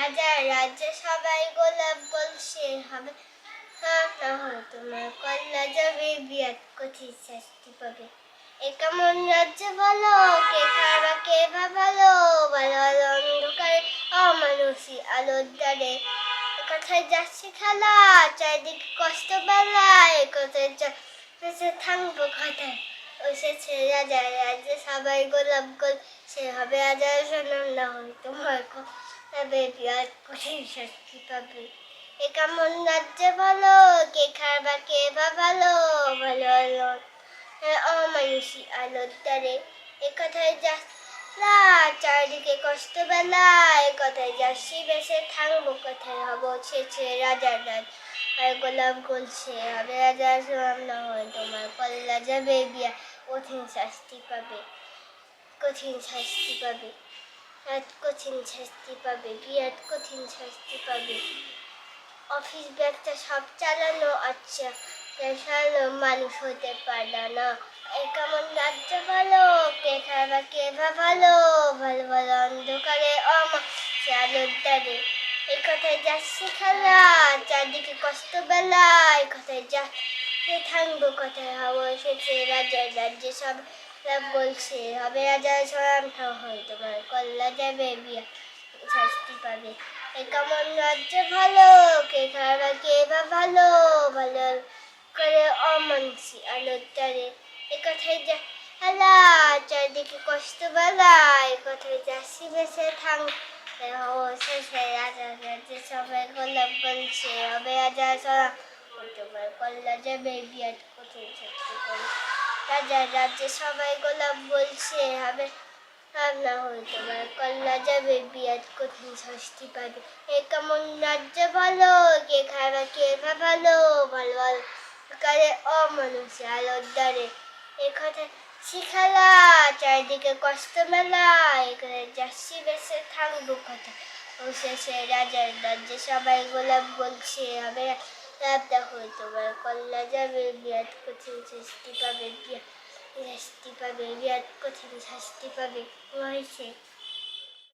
রাজার রাজ্যে সবাই গোলাপ বলছে হবে না হয় তোমার কল্লা যাবে বিয়াত কঠিন শাস্তি পাবে। এ কেমন রাজ্য বলো, কে খাবা কে বা ভালো, ভালো ভালো অন্ধকারে অমানুষী আলোর দ্বারে। কোথায় যাচ্ছে খেলা, চারিদিকে কষ্ট বেলায়, কোথায় যাচ্ছে থাকবো কোথায়। এসেছে রাজার রাজ্যে সবাই গোলাপ গোল, সে হবে রাজার সোনার না হয় তোমার তবে বিরাট কঠিন শাস্তি পাবে। এ কেমন রাজ্যে বলো, কে খাবা কে বা ভালো, ভালো ভালো অমানুষী আলোর দ্বারে। এ কথায় যা চারিদিকে কষ্ট বেলায়, কোথায় যাচ্ছি বেশে থাকবো কোথায় হবো ছেছে রাজার রাজ। আর গোলাপ গলছে হবে রাজার সোনার না হয় তোমার কল্লা যাবে বিয়া কঠিন শাস্তি পাবে। কঠিন শাস্তি পাবে, বিরাট কঠিন শাস্তি পাবে, বিরাট কঠিন শাস্তি পাবে। অফিস ব্যবসা সব চালানো আচ্ছা, পেশালো মানুষ হতে পারলা না। এই কেমন রাজ্য ভালো, কে খাবা কে বা ভালো, ভালো ভালো অন্ধকারে আলোর দ্বারে। এই কথায় যাচ্ছি খেলা, চারদিকে কষ্ট বেলা, এই কথায় যাচ্ছে থাকবো কোথায় হবো এসেছে রাজার রাজ্যে সব বলছে হবে রাজার সরামটা হয় তোমার কল্লা যাবে বিয়া শাস্তি পাবে। এ কেমন রাজ্য ভালো, কে খাবা কে বা ভালো, ভালো করে অমানসি আলোর দ্বারে। এ কথায় যা হেলা, চারদিকে কষ্ট বেলা, এ কথায় যাচ্ছি বেসে থাকতে হবো শেষে রাজার রাজ্যে সবাই গোলাপ বলছে হবে রাজার সরা তোমার কল্লা যাবে বিয়াট কঠিন শাস্তি পাবে। রাজার রাজ্যে সবাই গোলাপ বলছে হবে না হয় তোমার কল্লা যাবে বিয়াত কঠিন শাস্তি পাবে। এ কেমন রাজ্য ভালো, কে খাবা কে বা ভালো, ভালো ভালো কারে অমানুষী আলোর দ্বারে। এ কথা শিখালা, চারিদিকে কষ্ট মেলা, এখানে যাচ্ছি বেসে থাকবো কথা ও শেষে রাজার রাজ্যে সবাই গোলাপ বলছে হবে লাভটা হয় তোমার কল্লা যাবে বিয়াত কঠিন শাস্তি পাবে, শাস্তি পাবে, বিরাট কঠিন শাস্তি পাবে হয়েছে।